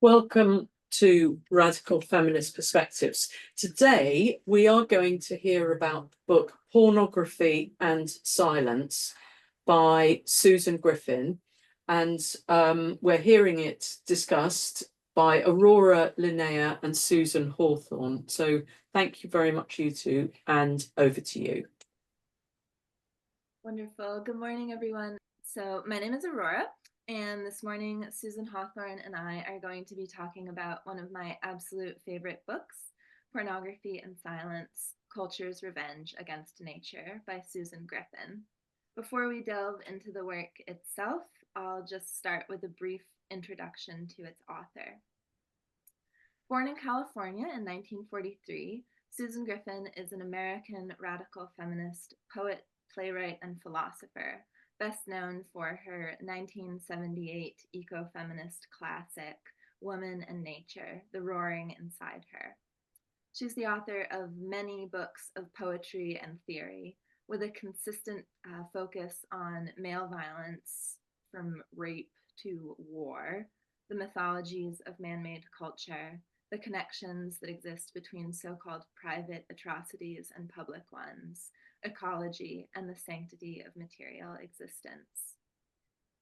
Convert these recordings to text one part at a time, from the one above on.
Welcome to Radical Feminist Perspectives. Today, we are going to hear about the book Pornography and Silence by Susan Griffin. And we're hearing it discussed by Aurora, Linnea and Susan Hawthorne. So thank you very much, you two, and over to you. Wonderful. Good morning, everyone. So my name is Aurora. And this morning, Susan Hawthorne and I are going to be talking about one of my absolute favorite books, Pornography and Silence, Culture's Revenge Against Nature by Susan Griffin. Before we delve into the work itself, I'll just start with a brief introduction to its author. Born in California in 1943, Susan Griffin is an American radical feminist, poet, playwright, and philosopher, best known for her 1978 eco-feminist classic, Woman and Nature, The Roaring Inside Her. She's the author of many books of poetry and theory, with a consistent focus on male violence, from rape to war, the mythologies of man-made culture, the connections that exist between so-called private atrocities and public ones, ecology, and the sanctity of material existence.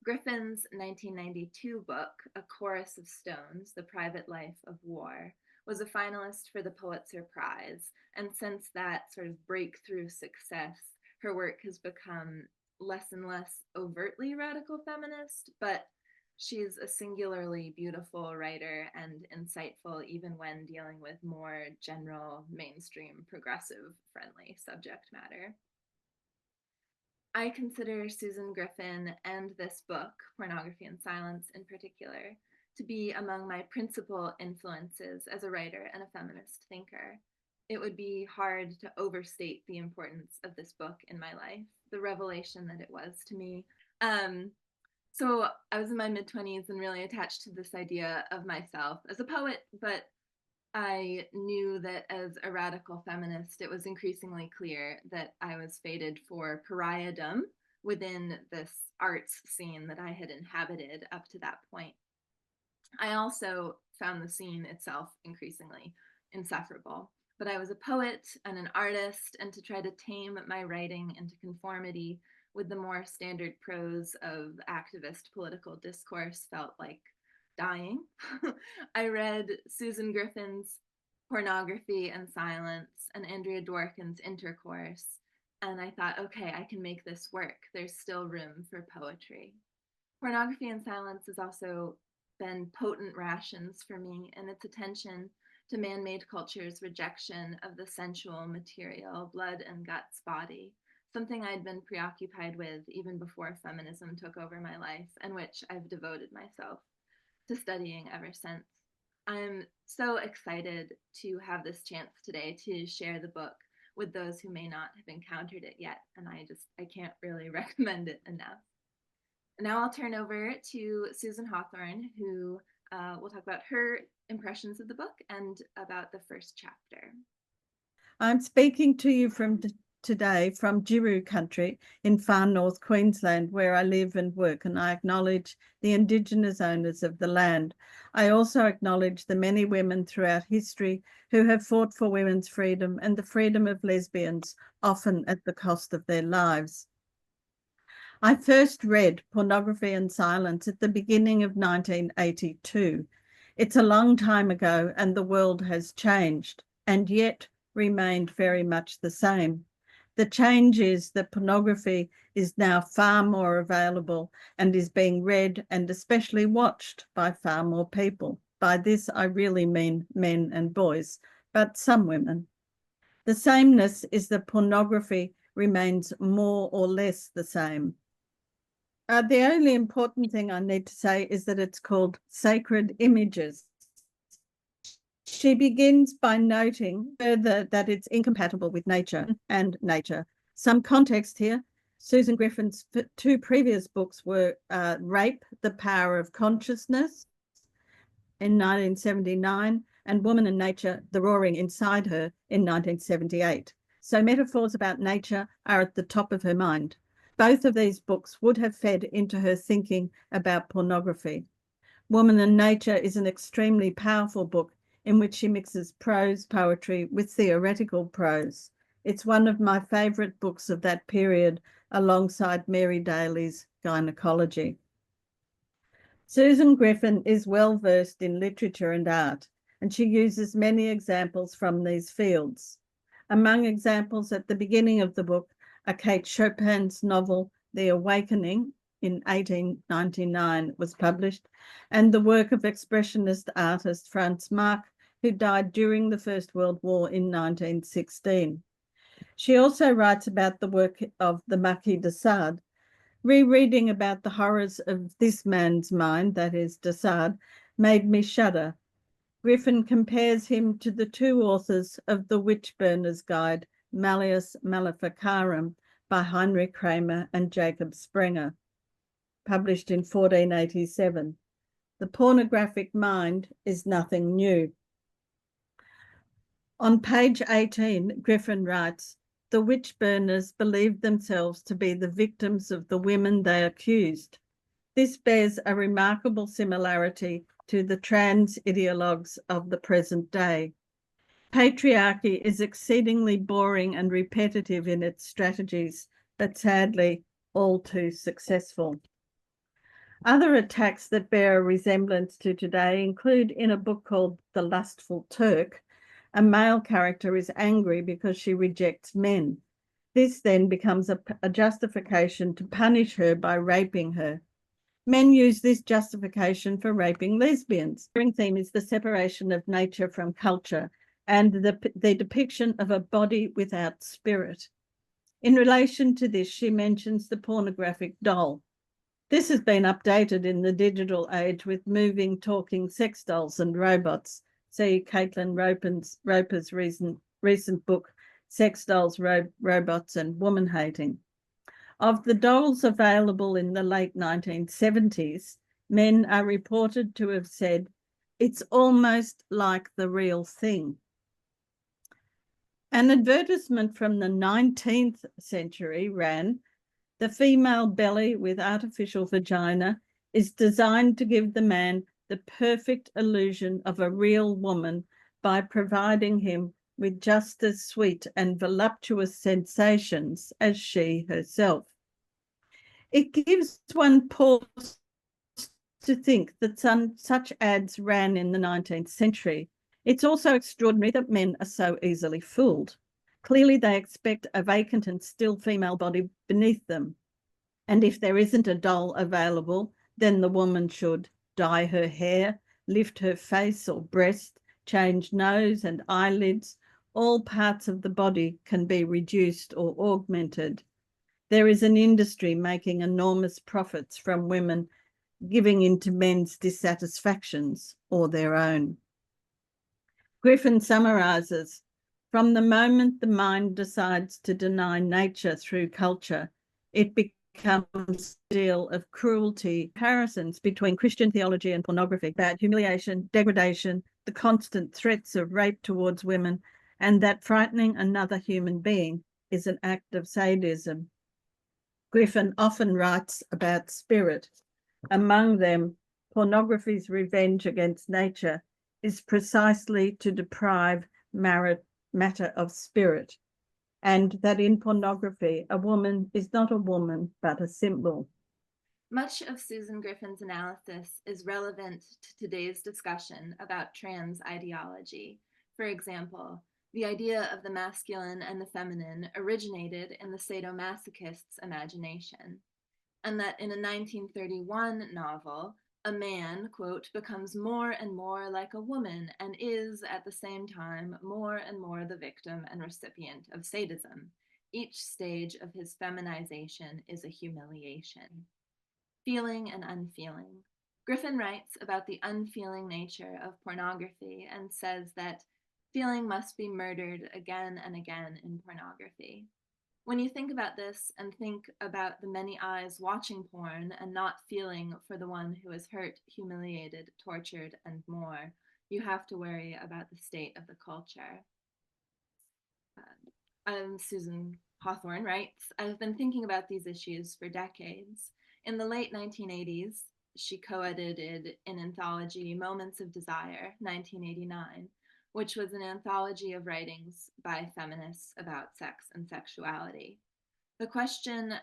Griffin's 1992 book, A Chorus of Stones, The Private Life of War, was a finalist for the Pulitzer Prize, and since that sort of breakthrough success, her work has become less and less overtly radical feminist, but she's a singularly beautiful writer and insightful even when dealing with more general, mainstream, progressive-friendly subject matter. I consider Susan Griffin and this book, Pornography and Silence in particular, to be among my principal influences as a writer and a feminist thinker. It would be hard to overstate the importance of this book in my life, the revelation that it was to me. So I was in my mid-20s and really attached to this idea of myself as a poet, but I knew that as a radical feminist, it was increasingly clear that I was fated for pariahdom within this arts scene that I had inhabited up to that point. I also found the scene itself increasingly insufferable, but I was a poet and an artist, and to try to tame my writing into conformity with the more standard prose of activist political discourse felt like dying. I read Susan Griffin's Pornography and Silence and Andrea Dworkin's Intercourse, and I thought, okay, I can make this work. There's still room for poetry. Pornography and Silence has also been potent rations for me in its attention to man-made culture's rejection of the sensual, material, blood and guts body, something I'd been preoccupied with even before feminism took over my life, and which I've devoted myself to studying ever since. I'm so excited to have this chance today to share the book with those who may not have encountered it yet, and I can't really recommend it enough. Now I'll turn over to Susan Hawthorne, who will talk about her impressions of the book and about the first chapter. I'm speaking to you today from Giru country in far north Queensland, where I live and work, and I acknowledge the Indigenous owners of the land. I also acknowledge the many women throughout history who have fought for women's freedom and the freedom of lesbians, often at the cost of their lives. I first read Pornography and Silence at the beginning of 1982. It's a long time ago and the world has changed, and yet remained very much the same. The change is that pornography is now far more available and is being read and especially watched by far more people. By this, I really mean men and boys, but some women. The sameness is that pornography remains more or less the same. The only important thing I need to say is that it's called Sacred Images. She begins by noting further that it's incompatible with nature and nature. Some context here. Susan Griffin's two previous books were Rape, The Power of Consciousness in 1979 and Woman and Nature, The Roaring Inside Her in 1978. So metaphors about nature are at the top of her mind. Both of these books would have fed into her thinking about pornography. Woman and Nature is an extremely powerful book in which she mixes prose poetry with theoretical prose. It's one of my favourite books of that period, alongside Mary Daly's Gynecology. Susan Griffin is well versed in literature and art, and she uses many examples from these fields. Among examples at the beginning of the book are Kate Chopin's novel The Awakening in 1899 was published, and the work of expressionist artist Franz Marc, who died during the First World War in 1916. She also writes about the work of the Marquis de Sade. Rereading about the horrors of this man's mind, that is, de Sade, made me shudder. Griffin compares him to the two authors of The Witch Burner's Guide, Malleus Maleficarum, by Heinrich Kramer and Jacob Sprenger, published in 1487. The pornographic mind is nothing new. On page 18, Griffin writes, "The witch burners believed themselves to be the victims of the women they accused. This bears a remarkable similarity to the trans ideologues of the present day. Patriarchy is exceedingly boring and repetitive in its strategies, but sadly all too successful." Other attacks that bear a resemblance to today include, in a book called The Lustful Turk, a male character is angry because she rejects men. This then becomes a justification to punish her by raping her. Men use this justification for raping lesbians. The theme is the separation of nature from culture and the depiction of a body without spirit. In relation to this, she mentions the pornographic doll. This has been updated in the digital age with moving, talking sex dolls and robots. See Caitlin Roper's recent book, Sex Dolls, Robots and Woman Hating. Of the dolls available in the late 1970s, men are reported to have said, "It's almost like the real thing." An advertisement from the 19th century ran, "The female belly with artificial vagina is designed to give the man the perfect illusion of a real woman by providing him with just as sweet and voluptuous sensations as she herself." It gives one pause to think that such ads ran in the 19th century. It's also extraordinary that men are so easily fooled. Clearly, they expect a vacant and still female body beneath them. And if there isn't a doll available, then the woman should dye her hair, lift her face or breast, change nose and eyelids. All parts of the body can be reduced or augmented. There is an industry making enormous profits from women giving in to men's dissatisfactions or their own. Griffin summarises, "From the moment the mind decides to deny nature through culture, it becomes a deal of cruelty, comparisons between Christian theology and pornography, about humiliation, degradation, the constant threats of rape towards women, and that frightening another human being is an act of sadism." Griffin often writes about spirit. Among them, pornography's revenge against nature is precisely to deprive matter of spirit, and that in pornography, a woman is not a woman, but a symbol. Much of Susan Griffin's analysis is relevant to today's discussion about trans ideology. For example, the idea of the masculine and the feminine originated in the sadomasochist's imagination, and that in a 1931 novel, a man, quote, "becomes more and more like a woman and is, at the same time, more and more the victim and recipient of sadism. Each stage of his feminization is a humiliation." Feeling and unfeeling. Griffin writes about the unfeeling nature of pornography and says that feeling must be murdered again and again in pornography. When you think about this and think about the many eyes watching porn and not feeling for the one who is hurt, humiliated, tortured, and more, you have to worry about the state of the culture. Susan Hawthorne writes, "I've been thinking about these issues for decades. In the late 1980s, she co-edited an anthology, Moments of Desire, 1989, which was an anthology of writings by feminists about sex and sexuality. The question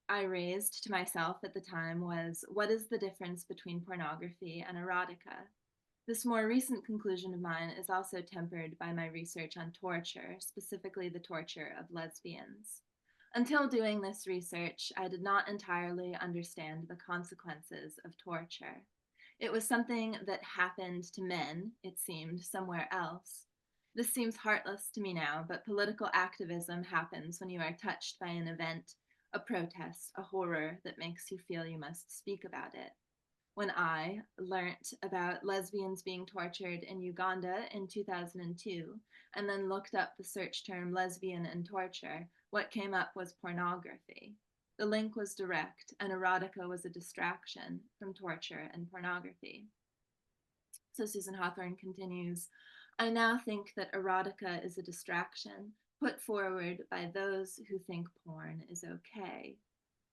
I raised to myself at the time was, what is the difference between pornography and erotica? This more recent conclusion of mine is also tempered by my research on torture, specifically the torture of lesbians. Until doing this research, I did not entirely understand the consequences of torture. It was something that happened to men, it seemed, somewhere else. This seems heartless to me now, but political activism happens when you are touched by an event, a protest, a horror that makes you feel you must speak about it. When I learnt about lesbians being tortured in Uganda in 2002, and then looked up the search term lesbian and torture, what came up was pornography. The link was direct, and erotica was a distraction from torture and pornography. So Susan Hawthorne continues, I now think that erotica is a distraction put forward by those who think porn is okay.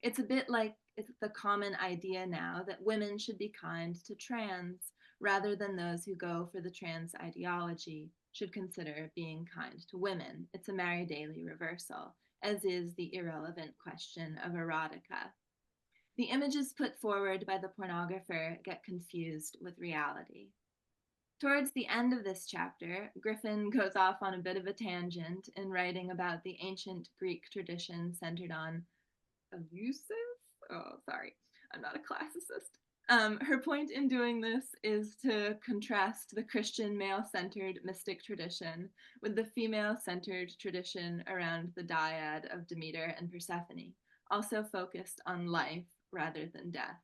It's a bit like the common idea now that women should be kind to trans, rather than those who go for the trans ideology should consider being kind to women. It's a Mary Daly reversal, as is the irrelevant question of erotica. The images put forward by the pornographer get confused with reality. Towards the end of this chapter, Griffin goes off on a bit of a tangent in writing about the ancient Greek tradition centered on abusive? Oh, sorry, I'm not a classicist. Her point in doing this is to contrast the Christian male-centered mystic tradition with the female-centered tradition around the dyad of Demeter and Persephone, also focused on life rather than death.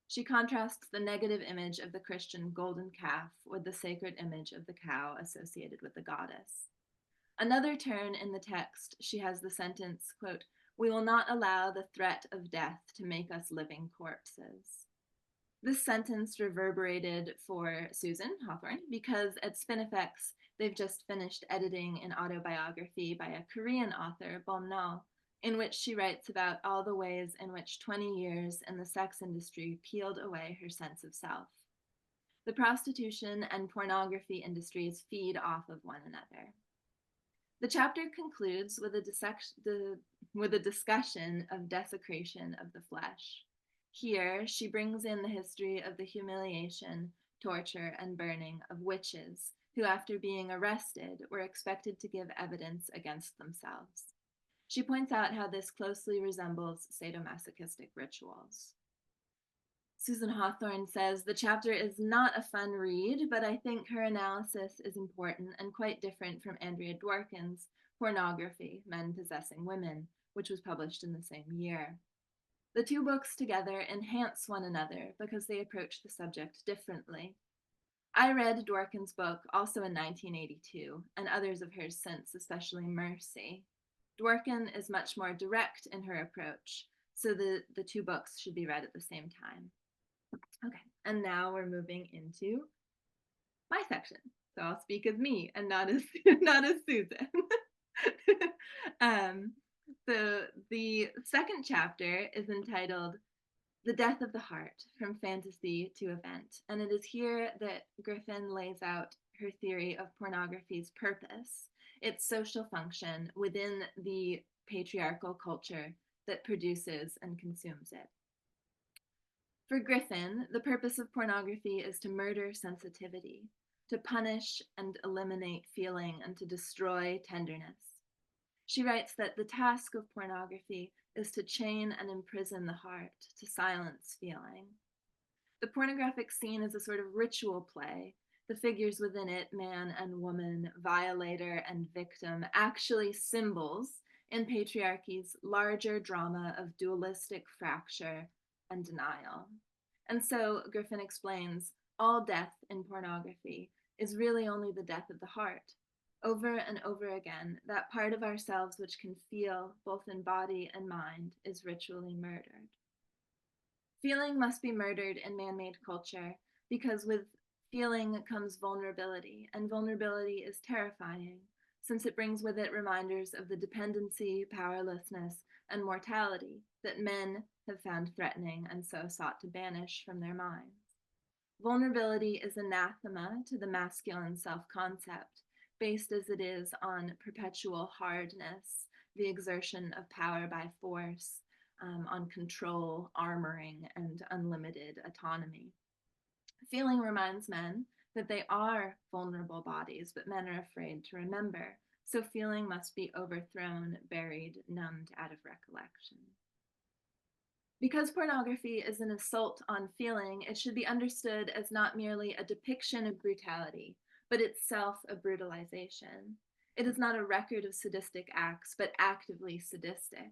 She contrasts the negative image of the Christian golden calf with the sacred image of the cow associated with the goddess. Another turn in the text, she has the sentence, quote, we will not allow the threat of death to make us living corpses. This sentence reverberated for Susan Hawthorne because at Spinifex, they've just finished editing an autobiography by a Korean author, Bomnal, in which she writes about all the ways in which 20 years in the sex industry peeled away her sense of self. The prostitution and pornography industries feed off of one another. The chapter concludes with a discussion of desecration of the flesh. Here, she brings in the history of the humiliation, torture, and burning of witches, who after being arrested were expected to give evidence against themselves. She points out how this closely resembles sadomasochistic rituals. Susan Hawthorne says the chapter is not a fun read, but I think her analysis is important and quite different from Andrea Dworkin's Pornography, Men Possessing Women, which was published in the same year. The two books together enhance one another because they approach the subject differently. I read Dworkin's book also in 1982, and others of hers since, especially Mercy. Dworkin is much more direct in her approach, so the two books should be read at the same time. Okay, and now we're moving into my section. So I'll speak as me and not as Susan. So the second chapter is entitled The Death of the Heart, From Fantasy to Event. And it is here that Griffin lays out her theory of pornography's purpose, its social function within the patriarchal culture that produces and consumes it. For Griffin, the purpose of pornography is to murder sensitivity, to punish and eliminate feeling, and to destroy tenderness. She writes that the task of pornography is to chain and imprison the heart, to silence feeling. The pornographic scene is a sort of ritual play. The figures within it, man and woman, violator and victim, actually symbols in patriarchy's larger drama of dualistic fracture and denial. And so, Griffin explains, all death in pornography is really only the death of the heart. Over and over again, that part of ourselves which can feel, both in body and mind, is ritually murdered. Feeling must be murdered in man-made culture because with feeling comes vulnerability, and vulnerability is terrifying since it brings with it reminders of the dependency, powerlessness, and mortality that men have found threatening and so sought to banish from their minds. Vulnerability is anathema to the masculine self-concept, based as it is on perpetual hardness, the exertion of power by force, on control, armoring, and unlimited autonomy. Feeling reminds men that they are vulnerable bodies, but men are afraid to remember, so feeling must be overthrown, buried, numbed out of recollection. Because pornography is an assault on feeling, it should be understood as not merely a depiction of brutality, but itself a brutalization. It is not a record of sadistic acts, but actively sadistic.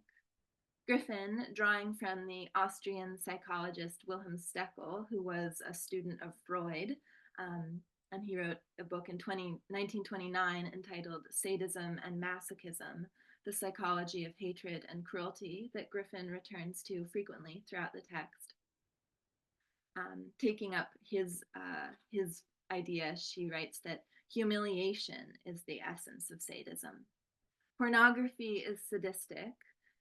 Griffin, drawing from the Austrian psychologist Wilhelm Steckel, who was a student of Freud, and he wrote a book in 1929 entitled Sadism and Masochism, the psychology of hatred and cruelty, that Griffin returns to frequently throughout the text. Taking up his idea, she writes that humiliation is the essence of sadism. Pornography is sadistic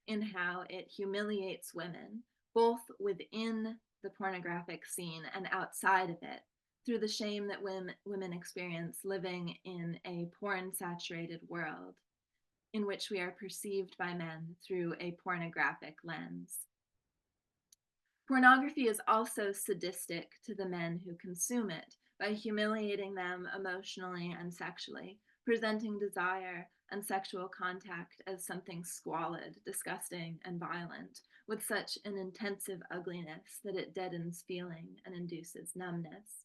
in how it humiliates women, both within the pornographic scene and outside of it, through the shame that women experience living in a porn-saturated world, in which we are perceived by men through a pornographic lens. Pornography is also sadistic to the men who consume it by humiliating them emotionally and sexually, presenting desire and sexual contact as something squalid, disgusting, and violent, with such an intensive ugliness that it deadens feeling and induces numbness.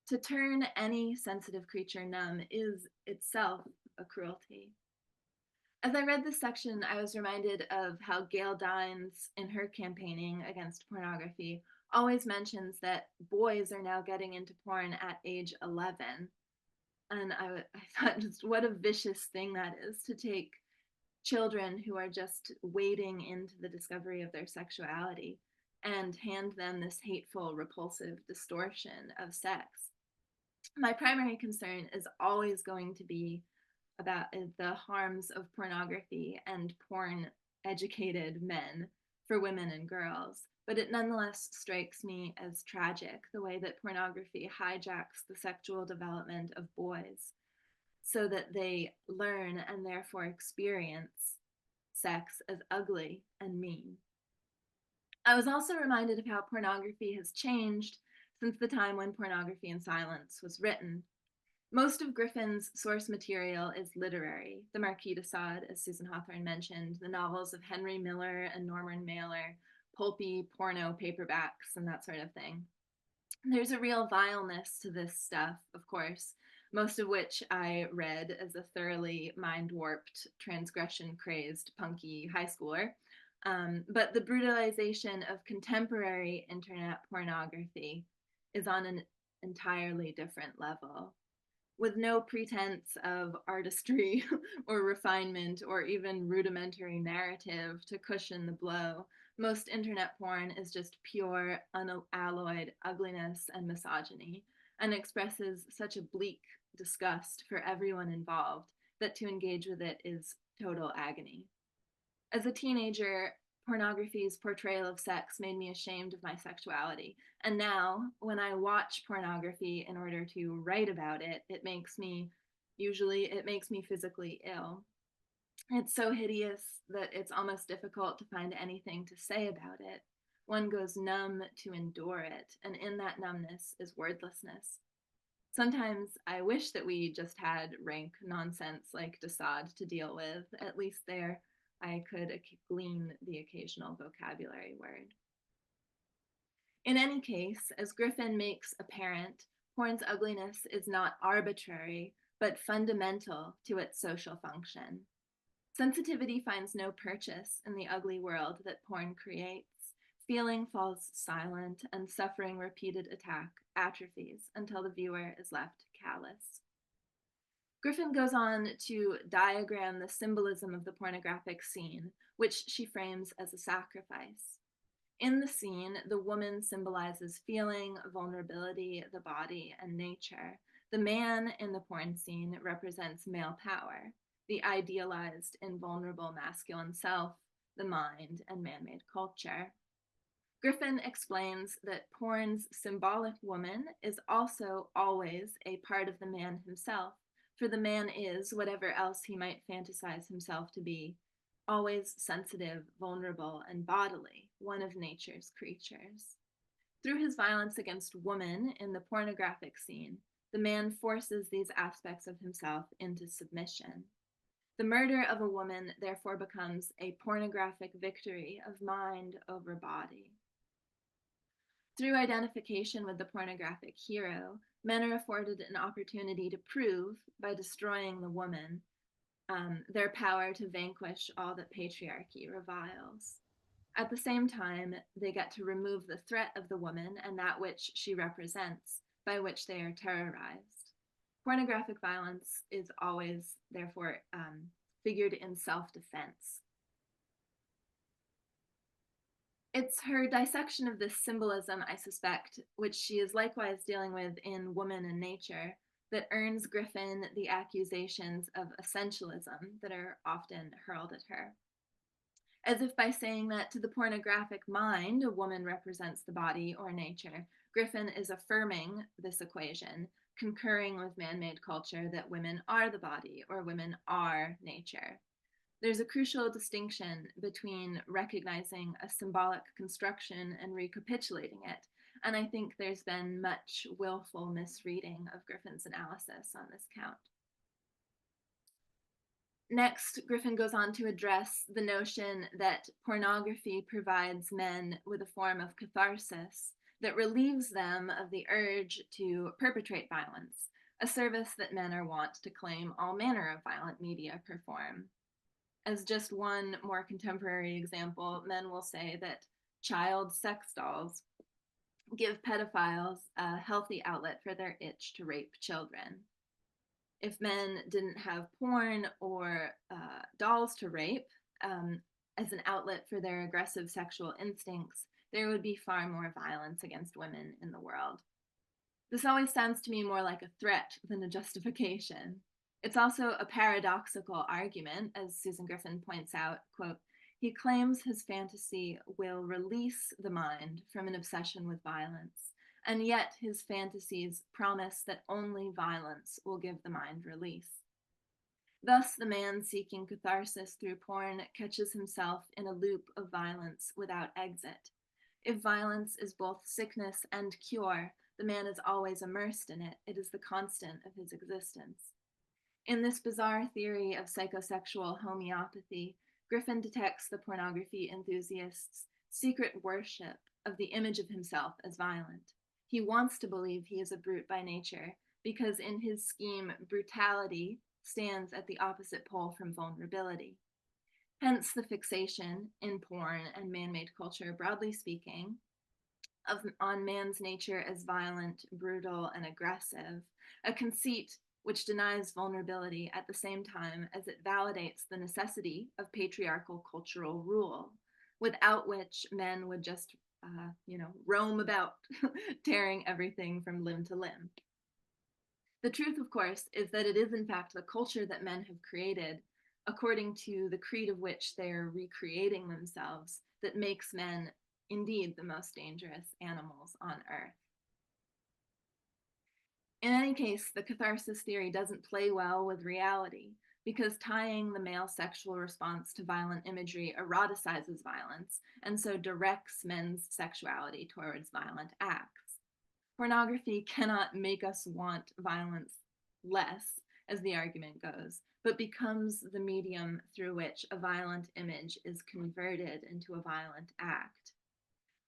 To turn any sensitive creature numb is itself a cruelty. As I read this section, I was reminded of how Gail Dines, in her campaigning against pornography, always mentions that boys are now getting into porn at age 11. And I thought, just what a vicious thing that is, to take children who are just wading into the discovery of their sexuality and hand them this hateful, repulsive distortion of sex. My primary concern is always going to be about the harms of pornography and porn-educated men for women and girls, but it nonetheless strikes me as tragic the way that pornography hijacks the sexual development of boys so that they learn and therefore experience sex as ugly and mean. I was also reminded of how pornography has changed since the time when Pornography and Silence was written. Most of Griffin's source material is literary. The Marquis de Sade, as Susan Hawthorne mentioned, the novels of Henry Miller and Norman Mailer, pulpy porno paperbacks and that sort of thing. There's a real vileness to this stuff, of course, most of which I read as a thoroughly mind-warped, transgression-crazed, punky high schooler. But the brutalization of contemporary internet pornography is on an entirely different level. With no pretense of artistry or refinement or even rudimentary narrative to cushion the blow, most internet porn is just pure, unalloyed ugliness and misogyny, and expresses such a bleak disgust for everyone involved that to engage with it is total agony. As a teenager, pornography's portrayal of sex made me ashamed of my sexuality. And now, when I watch pornography in order to write about it, it makes me physically ill. It's so hideous that it's almost difficult to find anything to say about it. One goes numb to endure it, and in that numbness is wordlessness. Sometimes I wish that we just had rank nonsense like de Sade to deal with. At least there I could glean the occasional vocabulary word. In any case, as Griffin makes apparent, porn's ugliness is not arbitrary, but fundamental to its social function. Sensitivity finds no purchase in the ugly world that porn creates. Feeling falls silent, and suffering repeated attack atrophies until the viewer is left callous. Griffin goes on to diagram the symbolism of the pornographic scene, which she frames as a sacrifice. In the scene, the woman symbolizes feeling, vulnerability, the body, and nature. The man in the porn scene represents male power, the idealized, invulnerable masculine self the mind, and man-made culture. Griffin explains that porn's symbolic woman is also always a part of the man himself, for the man is, whatever else he might fantasize himself to be, always sensitive, vulnerable, and bodily, one of nature's creatures. Through his violence against woman in the pornographic scene, the man forces these aspects of himself into submission. The murder of a woman therefore becomes a pornographic victory of mind over body. Through identification with the pornographic hero, men are afforded an opportunity to prove, by destroying the woman, their power to vanquish all that patriarchy reviles. At the same time, they get to remove the threat of the woman and that which she represents, by which they are terrorized. Pornographic violence is always, therefore, figured in self-defense. It's her dissection of this symbolism, I suspect, which she is likewise dealing with in Woman and Nature, that earns Griffin the accusations of essentialism that are often hurled at her. As if by saying that to the pornographic mind, a woman represents the body or nature, Griffin is affirming this equation, concurring with man-made culture that women are the body or women are nature. There's a crucial distinction between recognizing a symbolic construction and recapitulating it, and I think there's been much willful misreading of Griffin's analysis on this count. Next, Griffin goes on to address the notion that pornography provides men with a form of catharsis that relieves them of the urge to perpetrate violence, a service that men are wont to claim all manner of violent media perform. As just one more contemporary example, men will say that child sex dolls give pedophiles a healthy outlet for their itch to rape children. If men didn't have porn or dolls to rape as an outlet for their aggressive sexual instincts, there would be far more violence against women in the world. This always sounds to me more like a threat than a justification. It's also a paradoxical argument, as Susan Griffin points out, quote, he claims his fantasy will release the mind from an obsession with violence, and yet his fantasies promise that only violence will give the mind release. Thus, the man seeking catharsis through porn catches himself in a loop of violence without exit. If violence is both sickness and cure, the man is always immersed in it. It is the constant of his existence. In this bizarre theory of psychosexual homeopathy, Griffin detects the pornography enthusiast's secret worship of the image of himself as violent. He wants to believe he is a brute by nature, because in his scheme, brutality stands at the opposite pole from vulnerability. Hence the fixation in porn and man-made culture, broadly speaking, on man's nature as violent, brutal, and aggressive, a conceit which denies vulnerability at the same time as it validates the necessity of patriarchal cultural rule, without which men would just, roam about, tearing everything from limb to limb. The truth, of course, is that it is in fact the culture that men have created, according to the creed of which they are recreating themselves, that makes men indeed the most dangerous animals on earth. In any case, the catharsis theory doesn't play well with reality, because tying the male sexual response to violent imagery eroticizes violence, and so directs men's sexuality towards violent acts. Pornography cannot make us want violence less, as the argument goes, but becomes the medium through which a violent image is converted into a violent act.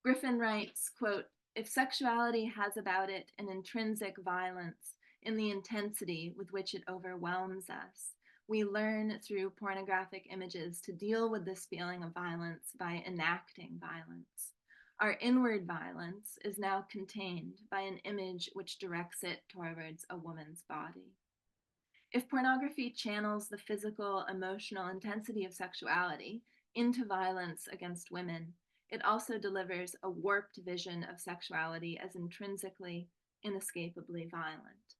Griffin writes, quote, if sexuality has about it an intrinsic violence in the intensity with which it overwhelms us, we learn through pornographic images to deal with this feeling of violence by enacting violence. Our inward violence is now contained by an image which directs it towards a woman's body. If pornography channels the physical, emotional intensity of sexuality into violence against women, it also delivers a warped vision of sexuality as intrinsically, inescapably violent.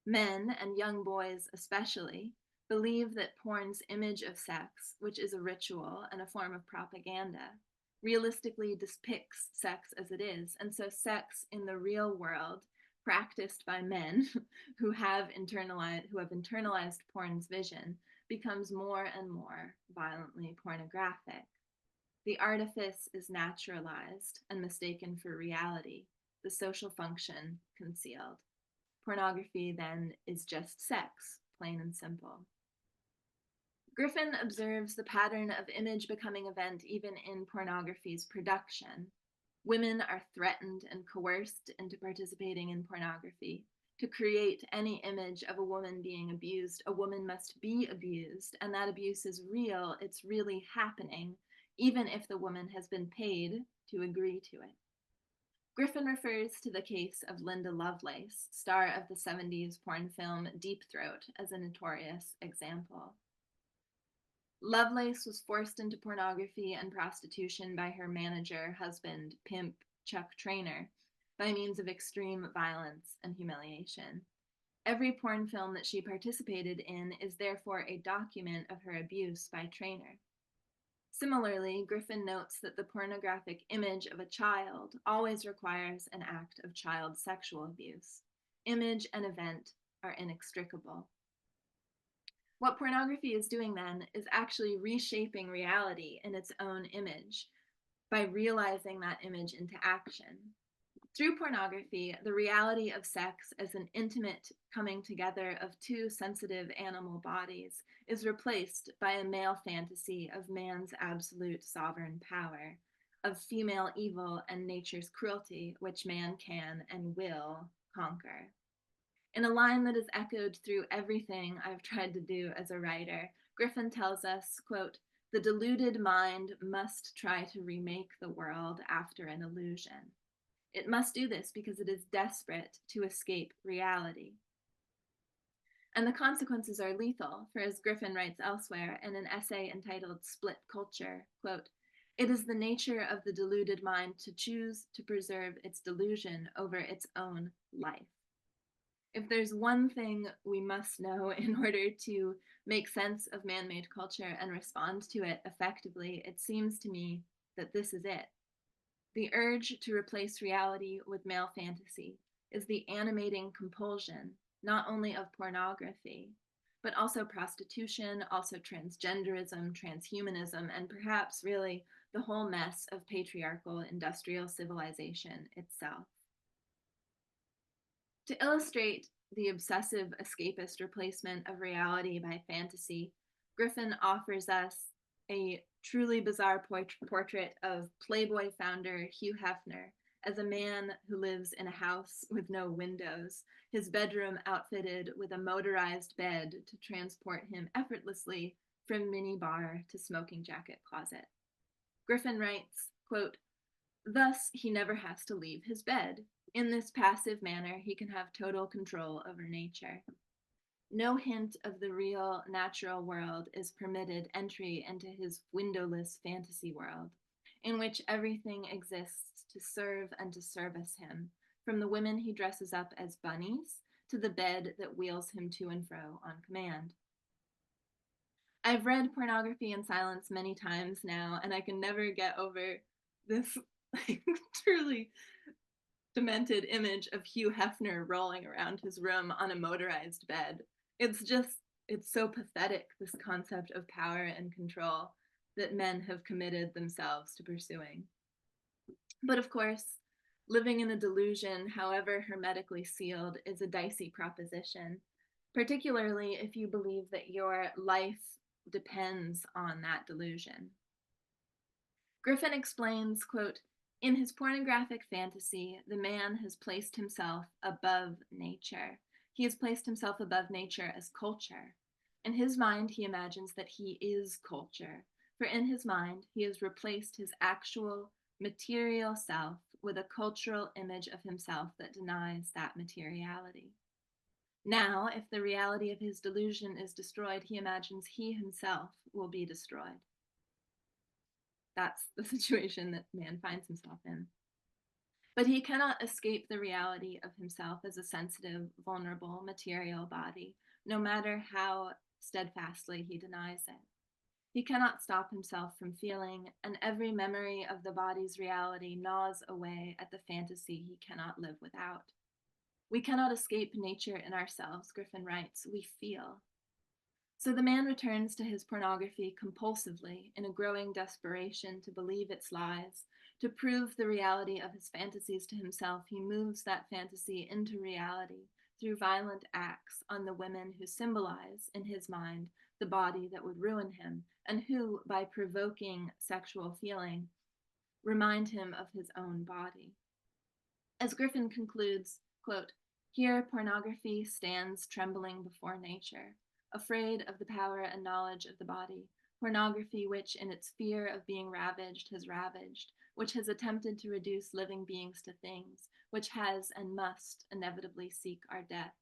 Men, and young boys especially, believe that porn's image of sex, which is a ritual and a form of propaganda, realistically depicts sex as it is, and so sex in the real world, practiced by men who have internalized porn's vision, becomes more and more violently pornographic. The artifice is naturalized and mistaken for reality, the social function concealed. Pornography then is just sex, plain and simple. Griffin observes the pattern of image becoming event even in pornography's production. Women are threatened and coerced into participating in pornography. To create any image of a woman being abused, a woman must be abused, and that abuse is real, it's really happening, even if the woman has been paid to agree to it. Griffin refers to the case of Linda Lovelace, star of the 70s porn film Deep Throat, as a notorious example. Lovelace was forced into pornography and prostitution by her manager, husband, pimp, Chuck Traynor, by means of extreme violence and humiliation. Every porn film that she participated in is therefore a document of her abuse by Traynor. Similarly, Griffin notes that the pornographic image of a child always requires an act of child sexual abuse. Image and event are inextricable. What pornography is doing then is actually reshaping reality in its own image by realizing that image into action. Through pornography, the reality of sex as an intimate coming together of two sensitive animal bodies is replaced by a male fantasy of man's absolute sovereign power, of female evil and nature's cruelty, which man can and will conquer. In a line that is echoed through everything I've tried to do as a writer, Griffin tells us, quote, "The deluded mind must try to remake the world after an illusion. It must do this because it is desperate to escape reality." And the consequences are lethal, for as Griffin writes elsewhere in an essay entitled Split Culture, quote, "It is the nature of the deluded mind to choose to preserve its delusion over its own life." If there's one thing we must know in order to make sense of man-made culture and respond to it effectively, it seems to me that this is it. The urge to replace reality with male fantasy is the animating compulsion, not only of pornography, but also prostitution, also transgenderism, transhumanism, and perhaps really the whole mess of patriarchal industrial civilization itself. To illustrate the obsessive escapist replacement of reality by fantasy, Griffin offers us a truly bizarre portrait of Playboy founder Hugh Hefner as a man who lives in a house with no windows, his bedroom outfitted with a motorized bed to transport him effortlessly from minibar to smoking jacket closet. Griffin writes, quote, "Thus he never has to leave his bed. In this passive manner, he can have total control over nature. No hint of the real natural world is permitted entry into his windowless fantasy world, in which everything exists to serve and to service him, from the women he dresses up as bunnies to the bed that wheels him to and fro on command." I've read Pornography and Silence many times now, and I can never get over this truly demented image of Hugh Hefner rolling around his room on a motorized bed. It's so pathetic, this concept of power and control that men have committed themselves to pursuing. But of course, living in a delusion, however hermetically sealed, is a dicey proposition, particularly if you believe that your life depends on that delusion. Griffin explains, quote, "In his pornographic fantasy, the man has placed himself above nature. He has placed himself above nature as culture. In his mind, he imagines that he is culture, for in his mind, he has replaced his actual material self with a cultural image of himself that denies that materiality. Now, if the reality of his delusion is destroyed, he imagines he himself will be destroyed." That's the situation that man finds himself in. But he cannot escape the reality of himself as a sensitive, vulnerable, material body, no matter how steadfastly he denies it. He cannot stop himself from feeling, and every memory of the body's reality gnaws away at the fantasy he cannot live without. We cannot escape nature in ourselves, Griffin writes, we feel. So the man returns to his pornography compulsively in a growing desperation to believe its lies. To prove the reality of his fantasies to himself, he moves that fantasy into reality through violent acts on the women who symbolize, in his mind, the body that would ruin him, and who, by provoking sexual feeling, remind him of his own body. As Griffin concludes, quote, "Here pornography stands trembling before nature, afraid of the power and knowledge of the body, pornography which in its fear of being ravaged has ravaged, which has attempted to reduce living beings to things, which has and must inevitably seek our death.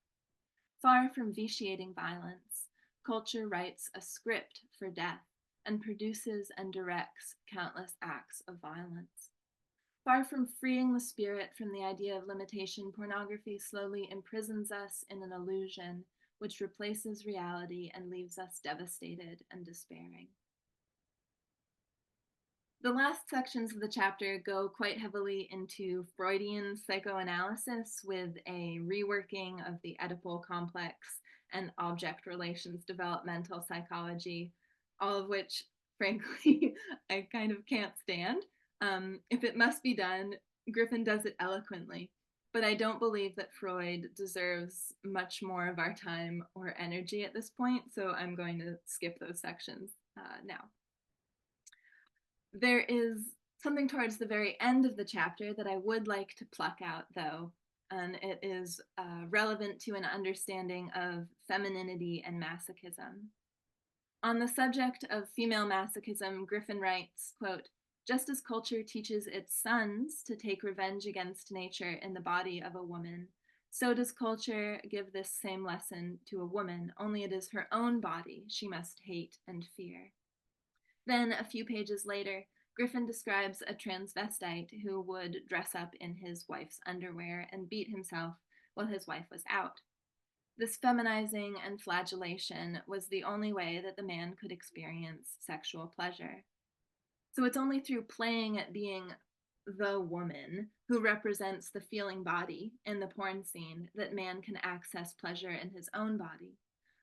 Far from vitiating violence, culture writes a script for death and produces and directs countless acts of violence. Far from freeing the spirit from the idea of limitation, pornography slowly imprisons us in an illusion which replaces reality and leaves us devastated and despairing." The last sections of the chapter go quite heavily into Freudian psychoanalysis with a reworking of the Oedipal complex and object relations developmental psychology, all of which, frankly, I kind of can't stand. If it must be done, Griffin does it eloquently, but I don't believe that Freud deserves much more of our time or energy at this point, so I'm going to skip those sections now. There is something towards the very end of the chapter that I would like to pluck out, though, and it is relevant to an understanding of femininity and masochism. On the subject of female masochism, Griffin writes, quote, "Just as culture teaches its sons to take revenge against nature in the body of a woman, so does culture give this same lesson to a woman, only it is her own body she must hate and fear." Then, a few pages later, Griffin describes a transvestite who would dress up in his wife's underwear and beat himself while his wife was out. This feminizing and flagellation was the only way that the man could experience sexual pleasure. So it's only through playing at being the woman who represents the feeling body in the porn scene that man can access pleasure in his own body.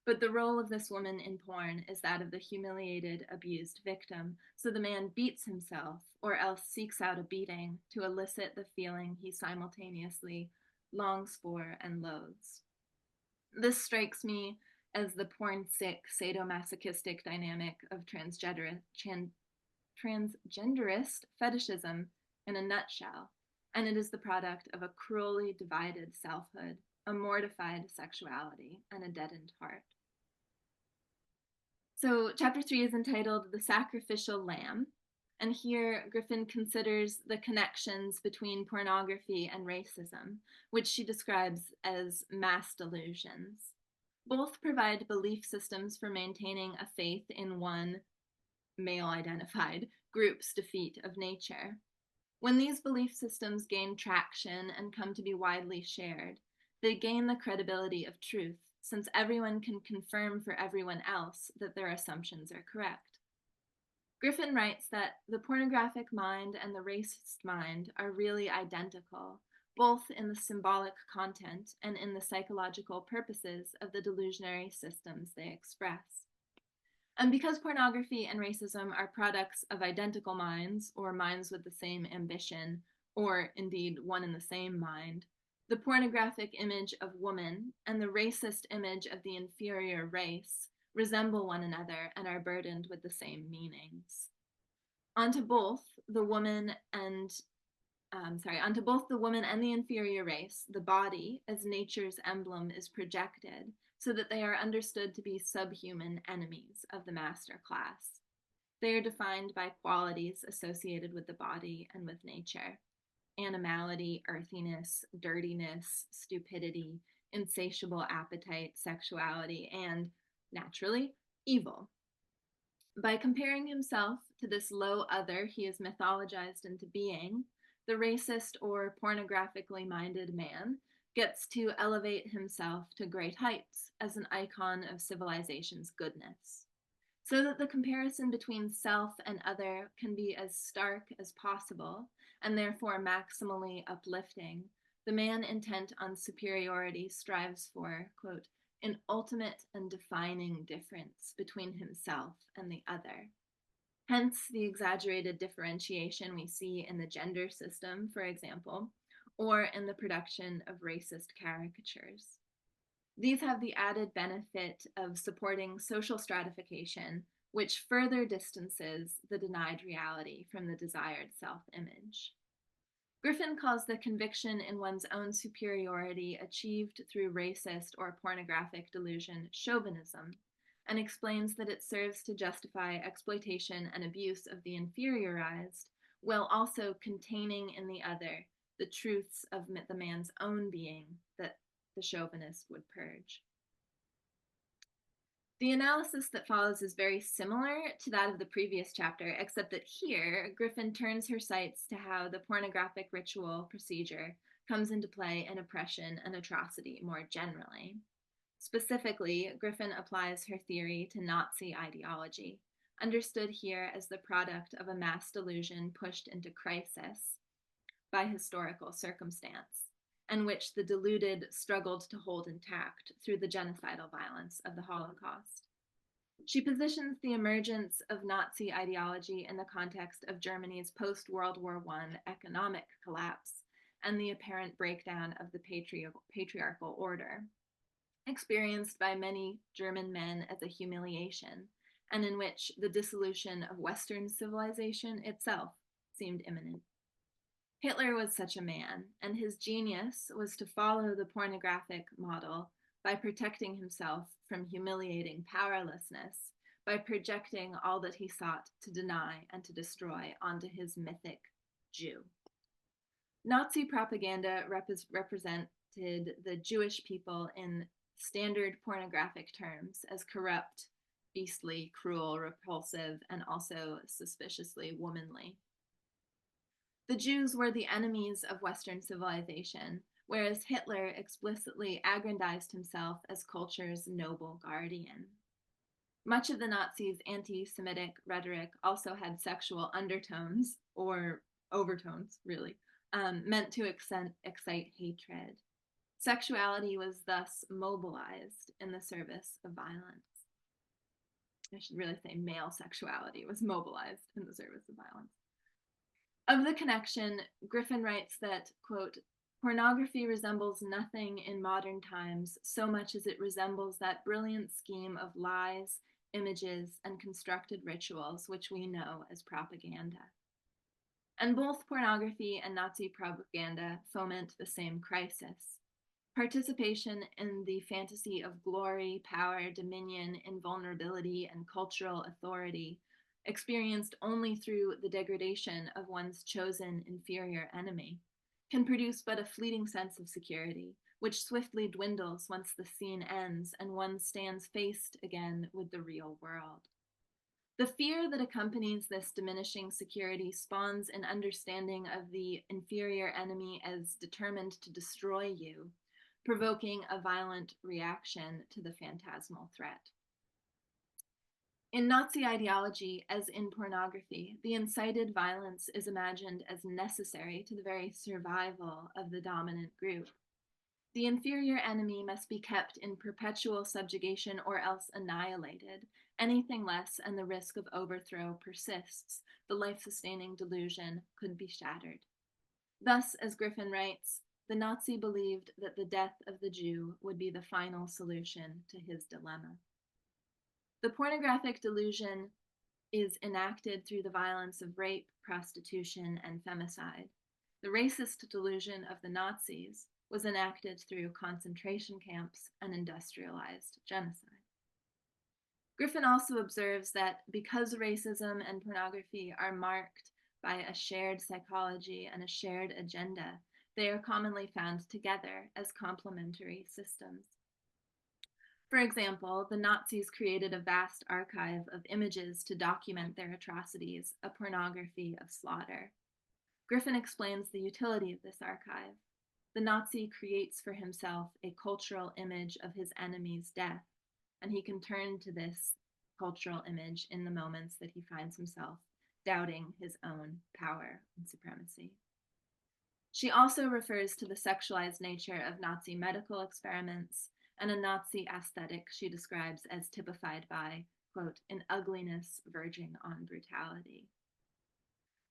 But the role of this woman in porn is that of the humiliated, abused victim, so the man beats himself or else seeks out a beating to elicit the feeling he simultaneously longs for and loathes. This strikes me as the porn-sick, sadomasochistic dynamic of transgenderist fetishism in a nutshell, and it is the product of a cruelly divided selfhood, a mortified sexuality, and a deadened heart. So chapter 3 is entitled The Sacrificial Lamb, and here Griffin considers the connections between pornography and racism, which she describes as mass delusions. Both provide belief systems for maintaining a faith in one male-identified group's defeat of nature. When these belief systems gain traction and come to be widely shared, they gain the credibility of truth, since everyone can confirm for everyone else that their assumptions are correct. Griffin writes that the pornographic mind and the racist mind are really identical, both in the symbolic content and in the psychological purposes of the delusionary systems they express. And because pornography and racism are products of identical minds, or minds with the same ambition, or indeed one and the same mind, the pornographic image of woman and the racist image of the inferior race resemble one another and are burdened with the same meanings. Onto both the woman and the inferior race, the body as nature's emblem is projected, so that they are understood to be subhuman enemies of the master class. They are defined by qualities associated with the body and with nature: animality, earthiness, dirtiness, stupidity, insatiable appetite, sexuality, and, naturally, evil. By comparing himself to this low other he is mythologized into being, the racist or pornographically minded man gets to elevate himself to great heights as an icon of civilization's goodness. So that the comparison between self and other can be as stark as possible, and therefore maximally uplifting, the man intent on superiority strives for, quote, an ultimate and defining difference between himself and the other. Hence the exaggerated differentiation we see in the gender system, for example, or in the production of racist caricatures. These have the added benefit of supporting social stratification, which further distances the denied reality from the desired self-image. Griffin calls the conviction in one's own superiority achieved through racist or pornographic delusion chauvinism, and explains that it serves to justify exploitation and abuse of the inferiorized, while also containing in the other the truths of the man's own being that the chauvinist would purge. The analysis that follows is very similar to that of the previous chapter, except that here, Griffin turns her sights to how the pornographic ritual procedure comes into play in oppression and atrocity more generally. Specifically, Griffin applies her theory to Nazi ideology, understood here as the product of a mass delusion pushed into crisis by historical circumstance, and which the deluded struggled to hold intact through the genocidal violence of the Holocaust. She positions the emergence of Nazi ideology in the context of Germany's post-World War I economic collapse and the apparent breakdown of the patriarchal order, experienced by many German men as a humiliation, and in which the dissolution of Western civilization itself seemed imminent. Hitler was such a man, and his genius was to follow the pornographic model by protecting himself from humiliating powerlessness, by projecting all that he sought to deny and to destroy onto his mythic Jew. Nazi propaganda represented the Jewish people in standard pornographic terms as corrupt, beastly, cruel, repulsive, and also suspiciously womanly. The Jews were the enemies of Western civilization, whereas Hitler explicitly aggrandized himself as culture's noble guardian. Much of the Nazis' anti-Semitic rhetoric also had sexual undertones, or overtones, really, meant to excite hatred. Sexuality was thus mobilized in the service of violence. I should really say male sexuality was mobilized in the service of violence. Of the connection, Griffin writes that, quote, pornography resembles nothing in modern times so much as it resembles that brilliant scheme of lies, images, and constructed rituals which we know as propaganda. And both pornography and Nazi propaganda foment the same crisis. Participation in the fantasy of glory, power, dominion, invulnerability, and cultural authority, experienced only through the degradation of one's chosen inferior enemy, can produce but a fleeting sense of security, which swiftly dwindles once the scene ends and one stands faced again with the real world. The fear that accompanies this diminishing security spawns an understanding of the inferior enemy as determined to destroy you, provoking a violent reaction to the phantasmal threat. In Nazi ideology, as in pornography, the incited violence is imagined as necessary to the very survival of the dominant group. The inferior enemy must be kept in perpetual subjugation or else annihilated. Anything less and the risk of overthrow persists. The life-sustaining delusion could be shattered. Thus, as Griffin writes, the Nazi believed that the death of the Jew would be the final solution to his dilemma. The pornographic delusion is enacted through the violence of rape, prostitution, and femicide. The racist delusion of the Nazis was enacted through concentration camps and industrialized genocide. Griffin also observes that because racism and pornography are marked by a shared psychology and a shared agenda, they are commonly found together as complementary systems. For example, the Nazis created a vast archive of images to document their atrocities, a pornography of slaughter. Griffin explains the utility of this archive. the Nazi creates for himself a cultural image of his enemy's death, and he can turn to this cultural image in the moments that he finds himself doubting his own power and supremacy. She also refers to the sexualized nature of Nazi medical experiments and a Nazi aesthetic she describes as typified by, quote, an ugliness verging on brutality.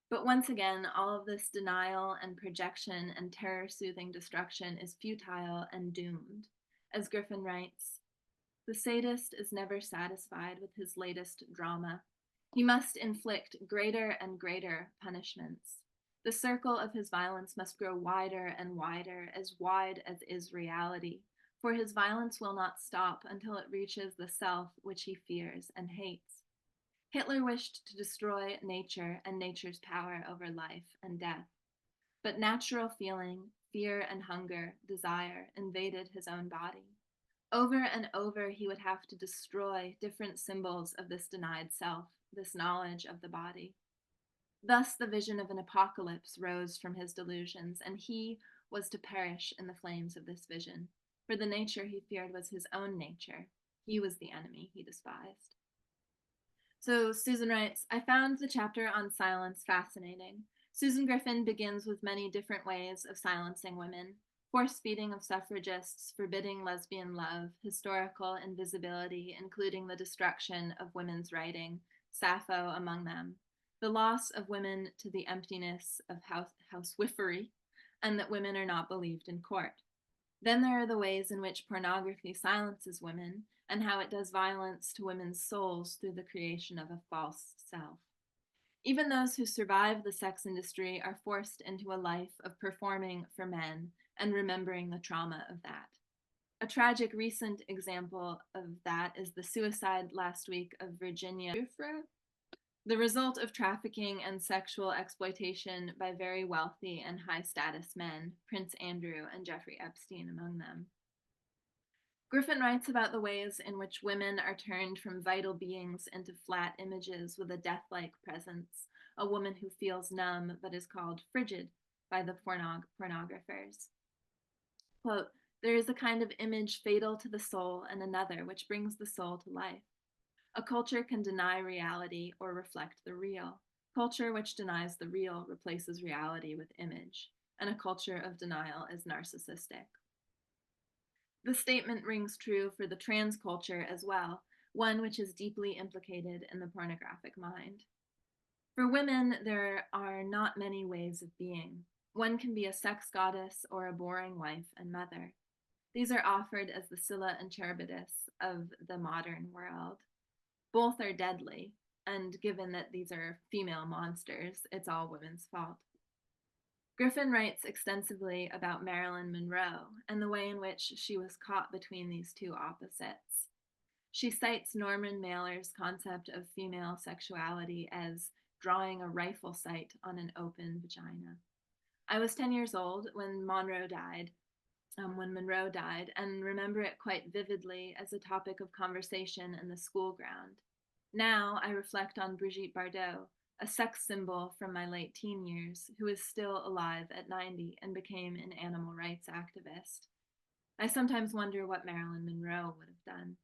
But once again, all of this denial and projection and terror-soothing destruction is futile and doomed. As Griffin writes, the sadist is never satisfied with his latest drama. He must inflict greater and greater punishments. The circle of his violence must grow wider and wider, as wide as is reality, for his violence will not stop until it reaches the self which he fears and hates. Hitler wished to destroy nature and nature's power over life and death. But natural feeling, fear and hunger, desire invaded his own body. Over and over, he would have to destroy different symbols of this denied self, this knowledge of the body. Thus, the vision of an apocalypse rose from his delusions, and he was to perish in the flames of this vision, for the nature he feared was his own nature. He was the enemy he despised. So Susan writes, I found the chapter on silence fascinating. Susan Griffin begins with many different ways of silencing women: force feeding of suffragists, forbidding lesbian love, historical invisibility, including the destruction of women's writing, Sappho among them, the loss of women to the emptiness of housewifery, and that women are not believed in court. Then there are the ways in which pornography silences women, and how it does violence to women's souls through the creation of a false self. Even those who survive the sex industry are forced into a life of performing for men and remembering the trauma of that. A tragic recent example of that is the suicide last week of Virginia Giuffre, the result of trafficking and sexual exploitation by very wealthy and high-status men, Prince Andrew and Jeffrey Epstein among them. Griffin writes about the ways in which women are turned from vital beings into flat images with a death-like presence, a woman who feels numb but is called frigid by the pornographers. Quote, there is a kind of image fatal to the soul and another which brings the soul to life. A culture can deny reality or reflect the real. Culture which denies the real replaces reality with image, and a culture of denial is narcissistic. The statement rings true for the trans culture as well, one which is deeply implicated in the pornographic mind. For women, there are not many ways of being. One can be a sex goddess or a boring wife and mother. These are offered as the Scylla and Charybdis of the modern world. Both are deadly, and given that these are female monsters, it's all women's fault. Griffin writes extensively about Marilyn Monroe and the way in which she was caught between these two opposites. She cites Norman Mailer's concept of female sexuality as drawing a rifle sight on an open vagina. I was 10 years old when Monroe died, and remember it quite vividly as a topic of conversation in the school ground. Now I reflect on Brigitte Bardot, a sex symbol from my late teen years, who is still alive at 90 and became an animal rights activist. I sometimes wonder what Marilyn Monroe would have done.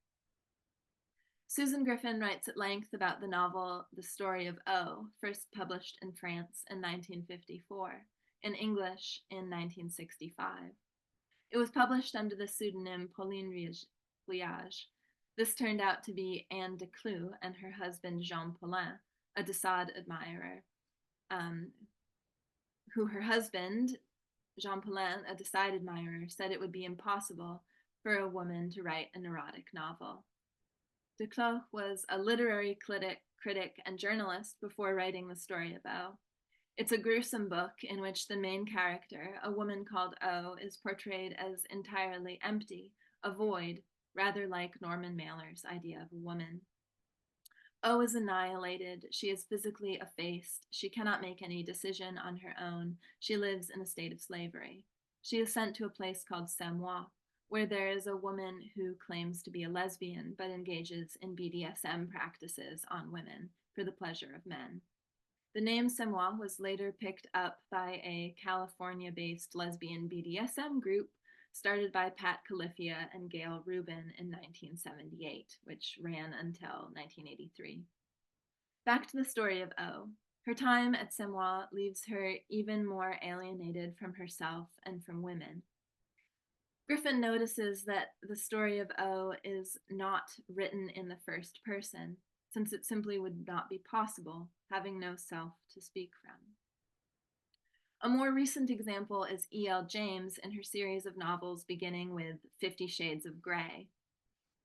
Susan Griffin writes at length about the novel The Story of O, first published in France in 1954, in English in 1965. It was published under the pseudonym Pauline Riage. This turned out to be Anne Declue and her husband Jean Paulin, a de Sade admirer, who her husband, Jean Paulin, a de Sade admirer, said it would be impossible for a woman to write an erotic novel. Declue was a literary critic and journalist before writing The Story of O. It's a gruesome book in which the main character, a woman called O, is portrayed as entirely empty, a void, rather like Norman Mailer's idea of a woman. O is annihilated. She is physically effaced. She cannot make any decision on her own. She lives in a state of slavery. She is sent to a place called Samoa, where there is a woman who claims to be a lesbian but engages in BDSM practices on women for the pleasure of men. The name CEDAW was later picked up by a California-based lesbian BDSM group started by Pat Califia and Gail Rubin in 1978, which ran until 1983. Back to the story of O. Her time at CEDAW leaves her even more alienated from herself and from women. Griffin notices that the story of O is not written in the first person, since it simply would not be possible, having no self to speak from. A more recent example is E.L. James in her series of novels beginning with 50 Shades of Grey.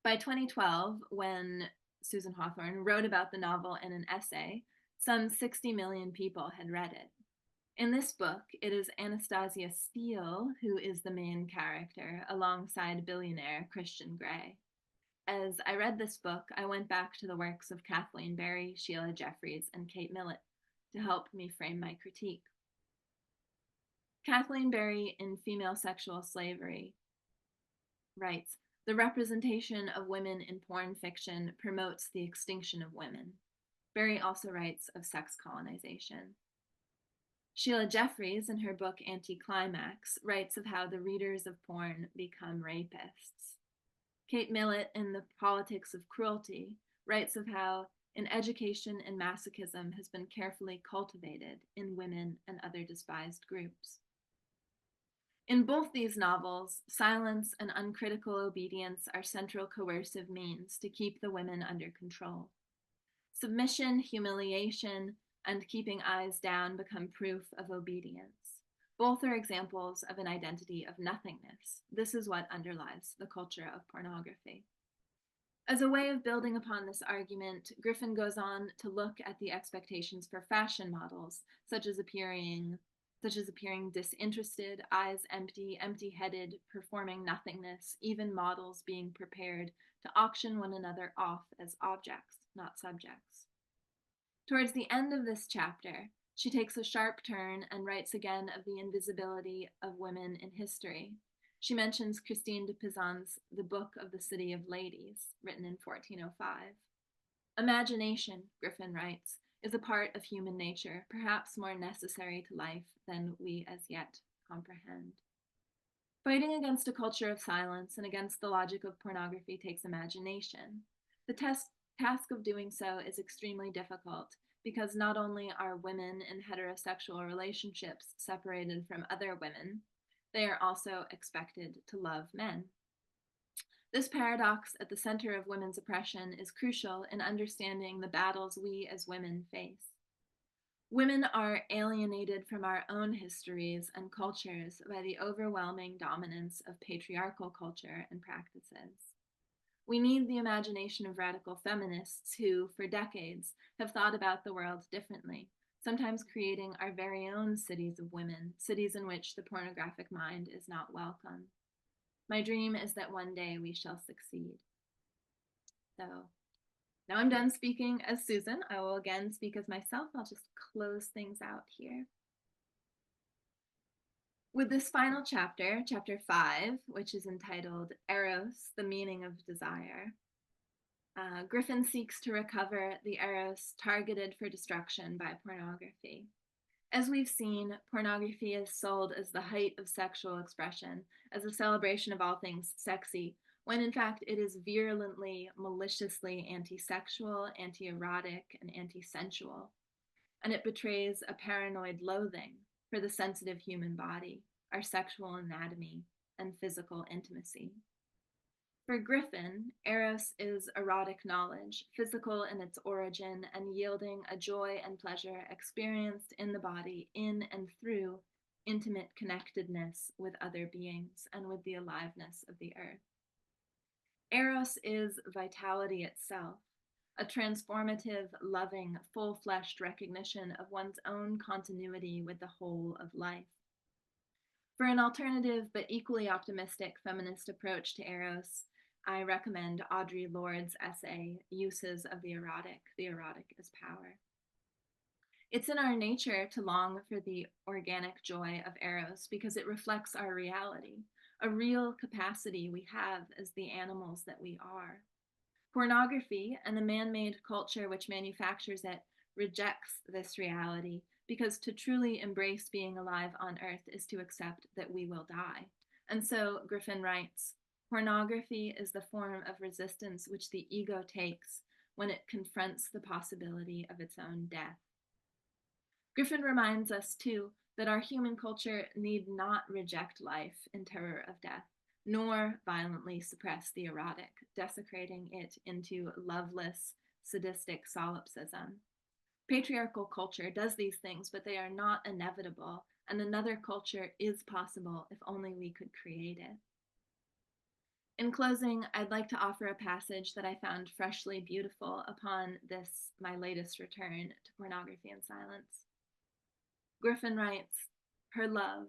By 2012, when Susan Hawthorne wrote about the novel in an essay, some 60 million people had read it. In this book, it is Anastasia Steele who is the main character, alongside billionaire Christian Grey. As I read this book, I went back to the works of Kathleen Berry, Sheila Jeffreys, and Kate Millett to help me frame my critique. Kathleen Berry in Female Sexual Slavery writes, "The representation of women in porn fiction promotes the extinction of women." Berry also writes of sex colonization. Sheila Jeffreys, in her book Anti-Climax, writes of how the readers of porn become rapists. Kate Millett, in The Politics of Cruelty, writes of how an education in masochism has been carefully cultivated in women and other despised groups. In both these novels, silence and uncritical obedience are central coercive means to keep the women under control. Submission, humiliation, and keeping eyes down become proof of obedience. Both are examples of an identity of nothingness. This is what underlies the culture of pornography. As a way of building upon this argument, Griffin goes on to look at the expectations for fashion models, such as appearing disinterested, eyes empty, empty-headed, performing nothingness, even models being prepared to auction one another off as objects, not subjects. Towards the end of this chapter, she takes a sharp turn and writes again of the invisibility of women in history. She mentions Christine de Pizan's The Book of the City of Ladies, written in 1405. Imagination, Griffin writes, is a part of human nature, perhaps more necessary to life than we as yet comprehend. Fighting against a culture of silence and against the logic of pornography takes imagination. The task of doing so is extremely difficult because not only are women in heterosexual relationships separated from other women, they are also expected to love men. This paradox at the center of women's oppression is crucial in understanding the battles we as women face. Women are alienated from our own histories and cultures by the overwhelming dominance of patriarchal culture and practices. We need the imagination of radical feminists who, for decades, have thought about the world differently, sometimes creating our very own cities of women, cities in which the pornographic mind is not welcome. My dream is that one day we shall succeed. So now I'm done speaking as Susan. I will again speak as myself. I'll just close things out here. With this final chapter, chapter 5, which is entitled Eros, the Meaning of Desire, Griffin seeks to recover the Eros targeted for destruction by pornography. As we've seen, pornography is sold as the height of sexual expression, as a celebration of all things sexy, when in fact it is virulently, maliciously anti-sexual, anti-erotic, and anti-sensual. And it betrays a paranoid loathing for the sensitive human body, our sexual anatomy, and physical intimacy. For Griffin, Eros is erotic knowledge, physical in its origin and yielding a joy and pleasure experienced in the body in and through intimate connectedness with other beings and with the aliveness of the earth. Eros is vitality itself, a transformative, loving, full-fleshed recognition of one's own continuity with the whole of life. For an alternative but equally optimistic feminist approach to Eros, I recommend Audre Lorde's essay, Uses of the Erotic as Power. It's in our nature to long for the organic joy of Eros because it reflects our reality, a real capacity we have as the animals that we are. Pornography and the man-made culture which manufactures it rejects this reality because to truly embrace being alive on Earth is to accept that we will die. And so Griffin writes, pornography is the form of resistance which the ego takes when it confronts the possibility of its own death. Griffin reminds us, too, that our human culture need not reject life in terror of death, nor violently suppress the erotic, desecrating it into loveless, sadistic solipsism. Patriarchal culture does these things, but they are not inevitable, and another culture is possible if only we could create it. In closing, I'd like to offer a passage that I found freshly beautiful upon this, my latest return to Pornography and Silence. Griffin writes, her love,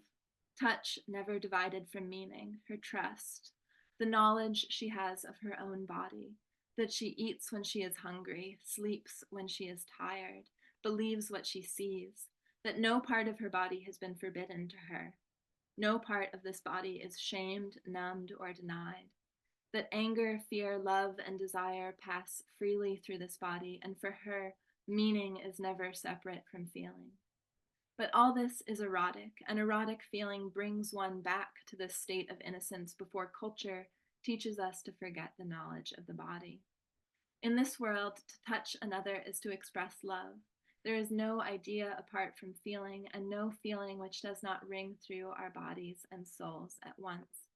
touch never divided from meaning, her trust, the knowledge she has of her own body, that she eats when she is hungry, sleeps when she is tired, believes what she sees, that no part of her body has been forbidden to her. No part of this body is shamed, numbed, or denied. That anger, fear, love, and desire pass freely through this body, and for her, meaning is never separate from feeling. But all this is erotic, and erotic feeling brings one back to this state of innocence before culture teaches us to forget the knowledge of the body. In this world, to touch another is to express love. There is no idea apart from feeling, and no feeling which does not ring through our bodies and souls at once.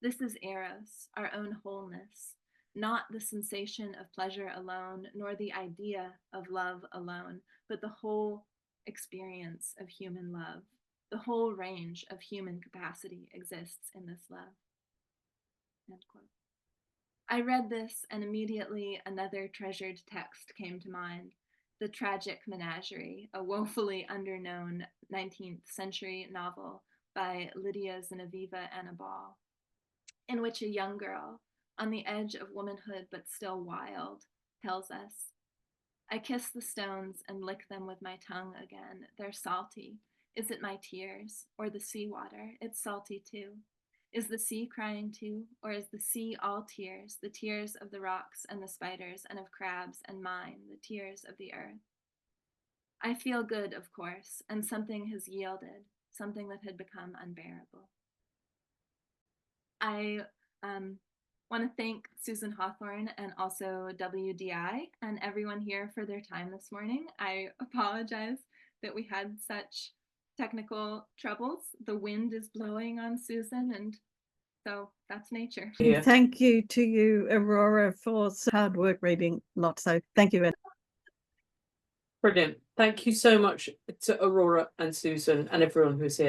This is Eros, our own wholeness, not the sensation of pleasure alone, nor the idea of love alone, but the whole experience of human love. The whole range of human capacity exists in this love. End quote. I read this, and immediately another treasured text came to mind, The Tragic Menagerie, a woefully underknown 19th century novel by Lydia Zinoveva Annabal, in which a young girl, on the edge of womanhood but still wild, tells us, I kiss the stones and lick them with my tongue again. They're salty. Is it my tears or the seawater? It's salty too. Is the sea crying too? Or is the sea all tears, the tears of the rocks and the spiders and of crabs, and mine, the tears of the earth? I feel good, of course, and something has yielded, something that had become unbearable. I want to thank Susan Hawthorne and also WDI and everyone here for their time this morning. I apologize that we had such technical troubles. The wind is blowing on Susan, and so that's nature. Yeah. Thank you to you, Aurora, for hard work reading lots. So thank you. Brilliant. Thank you so much to Aurora and Susan and everyone who's here.